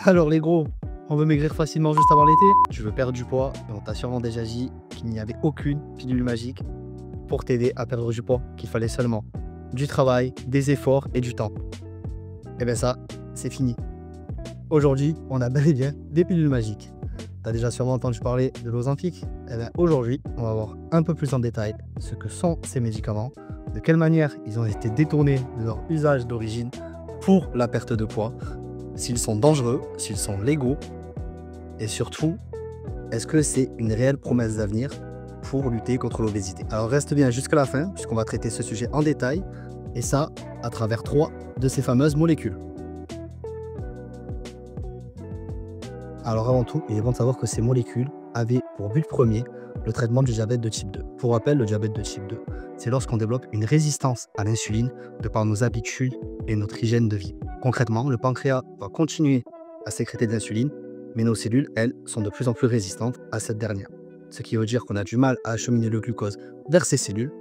Alors les gros, on veut maigrir facilement juste avant l'été? Tu veux perdre du poids et on t'a sûrement déjà dit qu'il n'y avait aucune pilule magique pour t'aider à perdre du poids, qu'il fallait seulement du travail, des efforts et du temps. Et bien ça, c'est fini. Aujourd'hui, on a bel et bien des pilules magiques. Tu as déjà sûrement entendu parler de l'Ozempic. Et bien aujourd'hui, on va voir un peu plus en détail ce que sont ces médicaments, de quelle manière ils ont été détournés de leur usage d'origine pour la perte de poids, s'ils sont dangereux, s'ils sont légaux, et surtout, est-ce que c'est une réelle promesse d'avenir pour lutter contre l'obésité? Alors reste bien jusqu'à la fin, puisqu'on va traiter ce sujet en détail, et ça à travers 3 de ces fameuses molécules. Alors avant tout, il est bon de savoir que ces molécules avaient pour but premier le traitement du diabète de type 2. Pour rappel, le diabète de type 2, c'est lorsqu'on développe une résistance à l'insuline de par nos habitudes et notre hygiène de vie. Concrètement, le pancréas va continuer à sécréter de l'insuline, mais nos cellules, elles, sont de plus en plus résistantes à cette dernière. Ce qui veut dire qu'on a du mal à acheminer le glucose vers ces cellules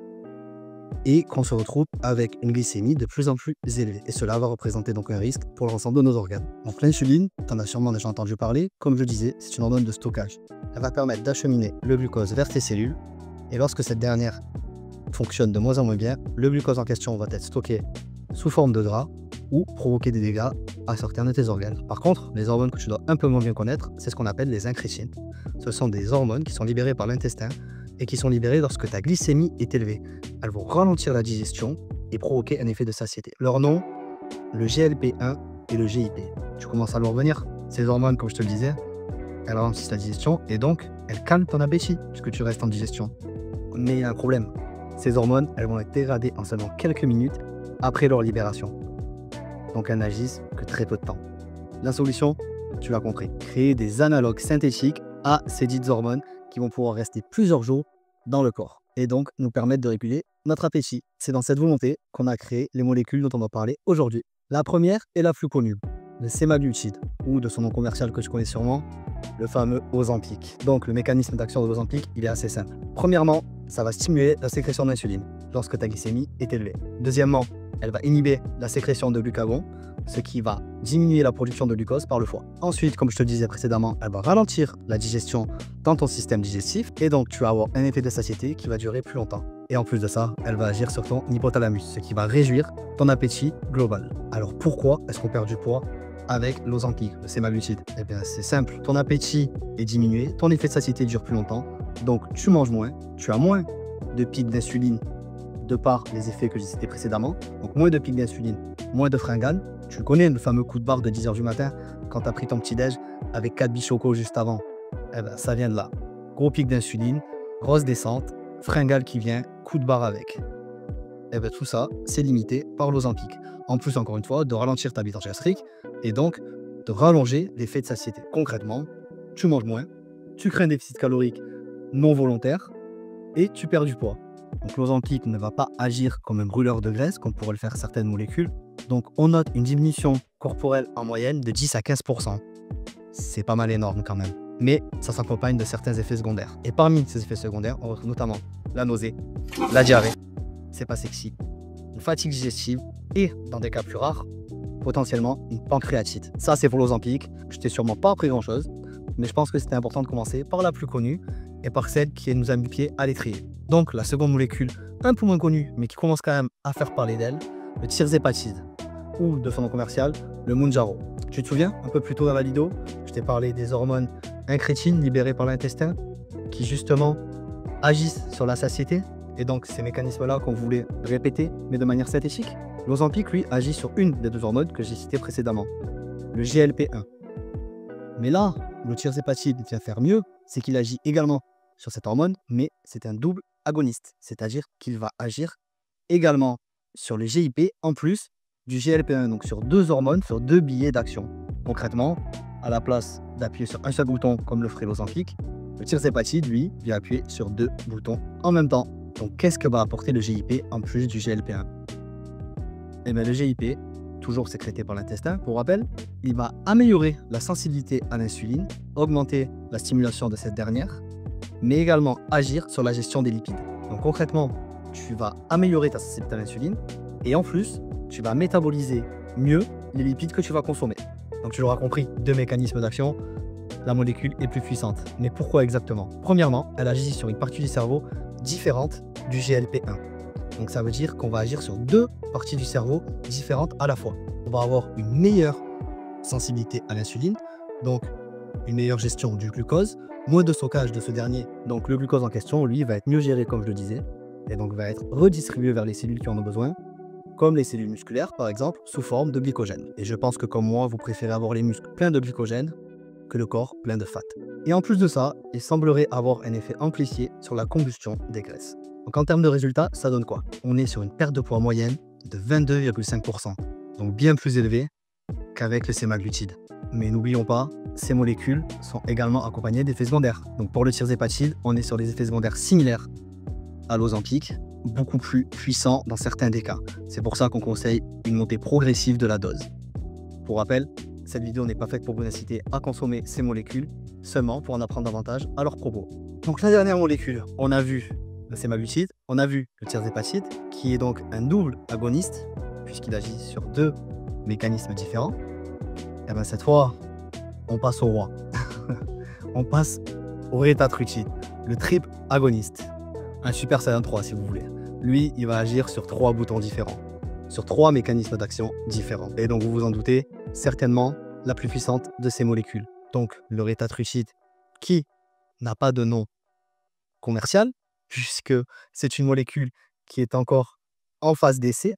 et qu'on se retrouve avec une glycémie de plus en plus élevée. Et cela va représenter donc un risque pour l'ensemble de nos organes. Donc l'insuline, tu en as sûrement déjà entendu parler, comme je disais, c'est une hormone de stockage. Elle va permettre d'acheminer le glucose vers tes cellules et lorsque cette dernière fonctionne de moins en moins bien, le glucose en question va être stocké sous forme de gras ou provoquer des dégâts à certains de tes organes. Par contre, les hormones que tu dois un peu moins bien connaître, c'est ce qu'on appelle les incrétines. Ce sont des hormones qui sont libérées par l'intestin et qui sont libérées lorsque ta glycémie est élevée. Elles vont ralentir la digestion et provoquer un effet de satiété. Leur nom, le GLP-1 et le GIP. Tu commences à le revenir. Ces hormones, comme je te le disais, elles ralentissent la digestion et donc elles calment ton appétit puisque tu restes en digestion. Mais il y a un problème. Ces hormones, elles vont être dégradées en seulement quelques minutes après leur libération. Donc elles n'agissent que très peu de temps. La solution, tu l'as compris, créer des analogues synthétiques à ces dites hormones qui vont pouvoir rester plusieurs jours dans le corps et donc nous permettre de réguler notre appétit. C'est dans cette volonté qu'on a créé les molécules dont on va parler aujourd'hui. La première est la plus connue, le sémaglutide, ou de son nom commercial que tu connais sûrement, le fameux Ozempic. Donc le mécanisme d'action de l'Ozempic, il est assez simple. Premièrement, ça va stimuler la sécrétion d'insuline lorsque ta glycémie est élevée. Deuxièmement, elle va inhiber la sécrétion de glucagon, ce qui va diminuer la production de glucose par le foie. Ensuite, comme je te disais précédemment, elle va ralentir la digestion dans ton système digestif et donc tu vas avoir un effet de satiété qui va durer plus longtemps. Et en plus de ça, elle va agir sur ton hypothalamus, ce qui va réduire ton appétit global. Alors pourquoi est-ce qu'on perd du poids avec l'Ozempic, le sémaglutide? Eh bien c'est simple, ton appétit est diminué, ton effet de satiété dure plus longtemps, donc tu manges moins, tu as moins de pics d'insuline de par les effets que j'ai cités précédemment, donc moins de pics d'insuline, moins de fringales. Tu connais le fameux coup de barre de 10 h du matin quand tu as pris ton petit déj avec 4 bichocos juste avant. Eh ben, ça vient de là. Gros pic d'insuline, grosse descente, fringale qui vient, coup de barre avec. Eh ben, tout ça, c'est limité par l'Ozempic. En plus, encore une fois, de ralentir ta bile gastrique et donc de rallonger l'effet de satiété. Concrètement, tu manges moins, tu crées un déficit calorique non volontaire et tu perds du poids. Donc l'Ozempic ne va pas agir comme un brûleur de graisse comme pourraient le faire certaines molécules. Donc on note une diminution corporelle en moyenne de 10 à 15%. C'est pas mal énorme quand même. Mais ça s'accompagne de certains effets secondaires. Et parmi ces effets secondaires, on retrouve notamment la nausée, la diarrhée, c'est pas sexy, une fatigue digestive et, dans des cas plus rares, potentiellement une pancréatite. Ça c'est pour l'Ozempic. Je t'ai sûrement pas appris grand chose, mais je pense que c'était important de commencer par la plus connue et par celle qui nous a mis le pied à l'étrier. Donc la seconde molécule, un peu moins connue, mais qui commence quand même à faire parler d'elle, le tirzépatide, ou de son nom commercial, le Mounjaro. Tu te souviens, un peu plus tôt dans la vidéo, je t'ai parlé des hormones incrétines libérées par l'intestin, qui justement agissent sur la satiété, et donc ces mécanismes-là qu'on voulait répéter, mais de manière synthétique. L'Ozempic, lui, agit sur une des 2 hormones que j'ai citées précédemment, le GLP-1. Mais là, le tirzépatide vient faire mieux, c'est qu'il agit également sur cette hormone, mais c'est un double agoniste, c'est-à-dire qu'il va agir également sur le GIP en plus du GLP-1, donc sur 2 hormones, sur 2 billets d'action. Concrètement, à la place d'appuyer sur un seul bouton comme le ferait l'Ozempic, le tirzépatide, lui, vient appuyer sur 2 boutons en même temps. Donc qu'est-ce que va apporter le GIP en plus du GLP-1? Eh bien le GIP, toujours sécrété par l'intestin, pour rappel, il va améliorer la sensibilité à l'insuline, augmenter la stimulation de cette dernière, mais également agir sur la gestion des lipides. Donc concrètement, tu vas améliorer ta sensibilité à l'insuline et en plus, tu vas métaboliser mieux les lipides que tu vas consommer. Donc tu l'auras compris, deux mécanismes d'action, la molécule est plus puissante. Mais pourquoi exactement? Premièrement, elle agit sur une partie du cerveau différente du GLP-1. Donc ça veut dire qu'on va agir sur deux parties du cerveau différentes à la fois. On va avoir une meilleure sensibilité à l'insuline, donc une meilleure gestion du glucose, moins de stockage de ce dernier. Donc le glucose en question, lui, va être mieux géré comme je le disais, et donc va être redistribué vers les cellules qui en ont besoin, comme les cellules musculaires par exemple, sous forme de glycogène. Et je pense que comme moi, vous préférez avoir les muscles pleins de glycogène que le corps plein de fat. Et en plus de ça, il semblerait avoir un effet amplifié sur la combustion des graisses. Donc en termes de résultats, ça donne quoi? On est sur une perte de poids moyenne de 22,5%, donc bien plus élevé qu'avec le sémaglutide. Mais n'oublions pas, ces molécules sont également accompagnées d'effets secondaires. Donc pour le tirzépatide, on est sur des effets secondaires similaires à l'Ozempic, beaucoup plus puissants dans certains des cas. C'est pour ça qu'on conseille une montée progressive de la dose. Pour rappel, cette vidéo n'est pas faite pour vous inciter à consommer ces molécules, seulement pour en apprendre davantage à leur propos. Donc la dernière molécule, on a vu le sémaglutide, on a vu le tirzépatide, qui est donc un double agoniste, puisqu'il agit sur deux mécanismes différents. Et bien cette fois, on passe au roi. On passe au rétatrutide, le triple agoniste. Un super saiyan 3 si vous voulez. Lui, il va agir sur trois boutons différents, sur trois mécanismes d'action différents. Et donc vous vous en doutez, certainement la plus puissante de ces molécules. Donc le rétatrutide, qui n'a pas de nom commercial, puisque c'est une molécule qui est encore en phase d'essai.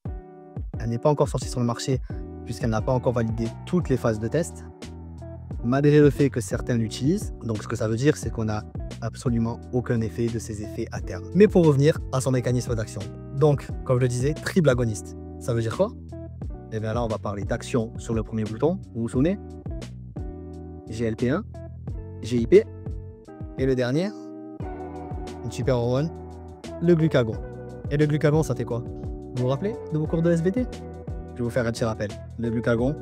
Elle n'est pas encore sortie sur le marché, puisqu'elle n'a pas encore validé toutes les phases de test, malgré le fait que certains l'utilisent. Donc ce que ça veut dire, c'est qu'on n'a absolument aucun effet de ces effets à terme. Mais pour revenir à son mécanisme d'action, donc comme je le disais, triple agoniste. Ça veut dire quoi? Et bien là, on va parler d'action sur le premier bouton, vous vous souvenez? GLP-1, GIP, et le dernier, une super hormone, le glucagon. Et le glucagon, ça fait quoi? Vous vous rappelez de vos cours de SVT? Je vais vous faire un petit rappel. Le glucagon,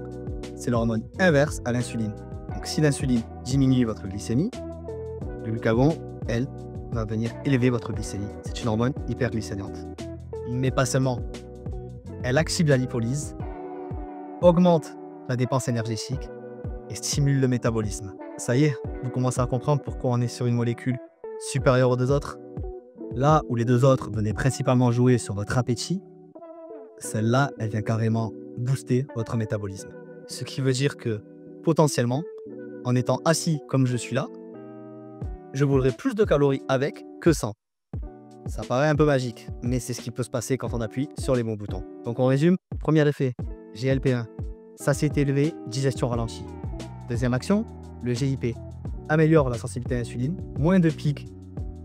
c'est l'hormone inverse à l'insuline. Donc si l'insuline diminue votre glycémie, le glucagon, elle, va venir élever votre glycémie. C'est une hormone hyperglycémiante. Mais pas seulement. Elle active la lipolyse, augmente la dépense énergétique et stimule le métabolisme. Ça y est, vous commencez à comprendre pourquoi on est sur une molécule supérieure aux deux autres. Là où les deux autres venaient principalement jouer sur votre appétit, celle-là, elle vient carrément booster votre métabolisme. Ce qui veut dire que, potentiellement, en étant assis comme je suis là, je brûlerai plus de calories avec que sans. Ça paraît un peu magique, mais c'est ce qui peut se passer quand on appuie sur les bons boutons. Donc on résume, premier effet, GLP-1, satiété élevée, digestion ralentie. Deuxième action, le GIP améliore la sensibilité à l'insuline, moins de pics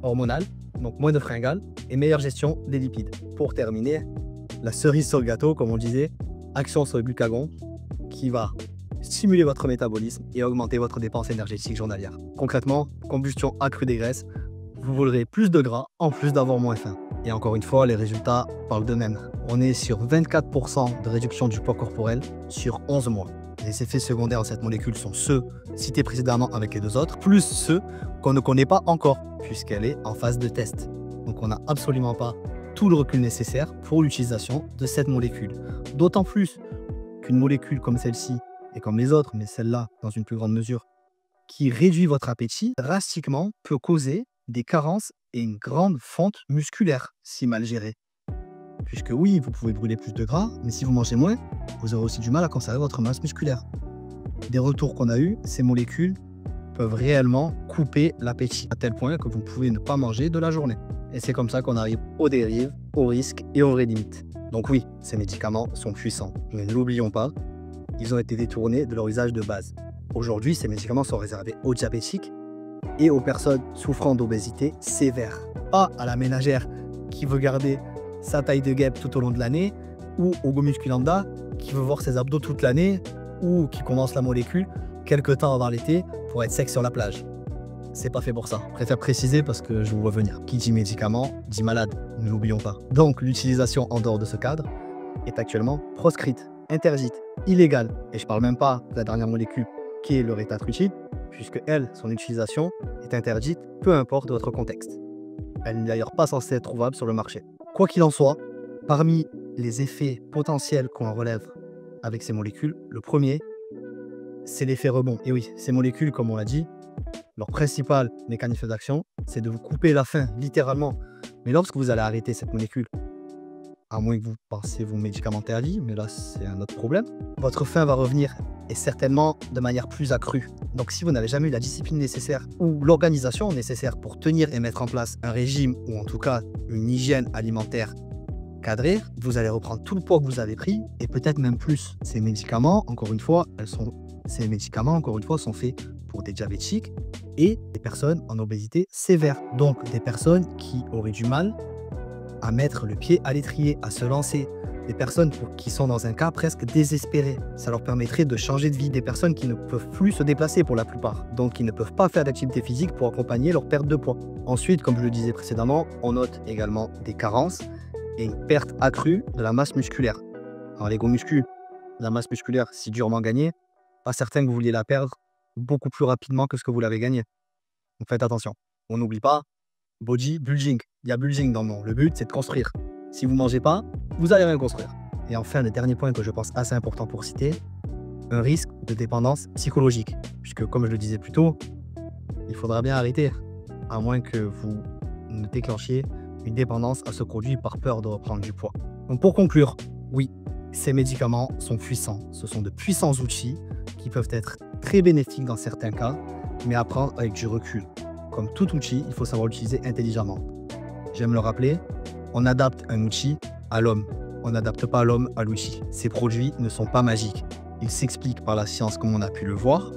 hormonal, donc moins de fringales, et meilleure gestion des lipides. Pour terminer, la cerise sur le gâteau, comme on disait, action sur le glucagon, qui va stimuler votre métabolisme et augmenter votre dépense énergétique journalière. Concrètement, combustion accrue des graisses, vous brûlerez plus de gras en plus d'avoir moins faim. Et encore une fois, les résultats parlent d'eux-mêmes. On est sur 24% de réduction du poids corporel sur 11 mois. Les effets secondaires de cette molécule sont ceux cités précédemment avec les deux autres, plus ceux qu'on ne connaît pas encore, puisqu'elle est en phase de test. Donc on n'a absolument pas tout le recul nécessaire pour l'utilisation de cette molécule. D'autant plus qu'une molécule comme celle-ci, et comme les autres, mais celle-là dans une plus grande mesure, qui réduit votre appétit drastiquement, peut causer des carences et une grande fonte musculaire si mal gérée. Puisque oui, vous pouvez brûler plus de gras, mais si vous mangez moins, vous aurez aussi du mal à conserver votre masse musculaire. Des retours qu'on a eus, ces molécules peuvent réellement couper l'appétit à tel point que vous pouvez ne pas manger de la journée. Et c'est comme ça qu'on arrive aux dérives, aux risques et aux vraies limites. Donc oui, ces médicaments sont puissants, mais ne l'oublions pas, ils ont été détournés de leur usage de base. Aujourd'hui, ces médicaments sont réservés aux diabétiques et aux personnes souffrant d'obésité sévère. Pas à la ménagère qui veut garder sa taille de guêpe tout au long de l'année, ou au go muscu lambda qui veut voir ses abdos toute l'année, ou qui commence la molécule quelques temps avant l'été pour être sec sur la plage. C'est pas fait pour ça. Je préfère préciser parce que je vous vois venir. Qui dit médicament, dit malade, ne l'oublions pas. Donc l'utilisation en dehors de ce cadre est actuellement proscrite, interdite, illégale. Et je parle même pas de la dernière molécule qui est le rétatrutide, puisque elle, son utilisation est interdite, peu importe votre contexte. Elle n'est d'ailleurs pas censée être trouvable sur le marché. Quoi qu'il en soit, parmi les effets potentiels qu'on relève avec ces molécules, le premier, c'est l'effet rebond. Et oui, ces molécules, comme on l'a dit, leur principal mécanisme d'action, c'est de vous couper la faim, littéralement. Mais lorsque vous allez arrêter cette molécule, à moins que vous pensez vous médicamenter à vie, mais là, c'est un autre problème, votre faim va revenir et certainement de manière plus accrue. Donc, si vous n'avez jamais eu la discipline nécessaire ou l'organisation nécessaire pour tenir et mettre en place un régime ou en tout cas une hygiène alimentaire cadrée, vous allez reprendre tout le poids que vous avez pris et peut-être même plus. Ces médicaments, encore une fois, sont faits pour des diabétiques et des personnes en obésité sévère. Donc, des personnes qui auraient du mal à mettre le pied à l'étrier, à se lancer. Des personnes qui sont dans un cas presque désespéré. Ça leur permettrait de changer de vie. Des personnes qui ne peuvent plus se déplacer pour la plupart, donc qui ne peuvent pas faire d'activité physique pour accompagner leur perte de poids. Ensuite, comme je le disais précédemment, on note également des carences et une perte accrue de la masse musculaire. Alors l'ego muscu, la masse musculaire si durement gagnée, pas certain que vous vouliez la perdre beaucoup plus rapidement que ce que vous l'avez gagnée. Donc faites attention. On n'oublie pas, body building. Il y a building dans le nom. Le but, c'est de construire. Si vous ne mangez pas, vous n'allez rien construire. Et enfin, le dernier point que je pense assez important pour citer, un risque de dépendance psychologique. Puisque, comme je le disais plus tôt, il faudra bien arrêter, à moins que vous ne déclenchiez une dépendance à ce produit par peur de reprendre du poids. Donc pour conclure, oui, ces médicaments sont puissants. Ce sont de puissants outils qui peuvent être très bénéfiques dans certains cas, mais à prendre avec du recul. Comme tout outil, il faut savoir l'utiliser intelligemment. J'aime le rappeler, on adapte un outil à l'homme. On n'adapte pas l'homme à l'outil. Ces produits ne sont pas magiques. Ils s'expliquent par la science comme on a pu le voir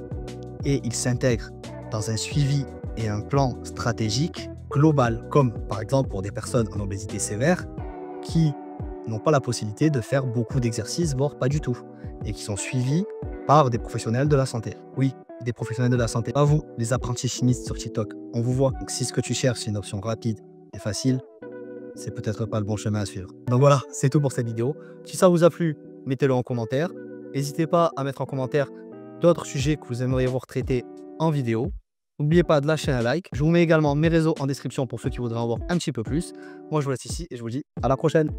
et ils s'intègrent dans un suivi et un plan stratégique global, comme par exemple pour des personnes en obésité sévère qui n'ont pas la possibilité de faire beaucoup d'exercices, voire pas du tout, et qui sont suivis par des professionnels de la santé. Oui, des professionnels de la santé, pas vous, les apprentis chimistes sur TikTok. On vous voit. Donc si ce que tu cherches, c'est une option rapide et facile, c'est peut-être pas le bon chemin à suivre. Donc voilà, c'est tout pour cette vidéo. Si ça vous a plu, mettez-le en commentaire. N'hésitez pas à mettre en commentaire d'autres sujets que vous aimeriez voir traités en vidéo. N'oubliez pas de lâcher un like. Je vous mets également mes réseaux en description pour ceux qui voudraient en voir un petit peu plus. Moi, je vous laisse ici et je vous dis à la prochaine.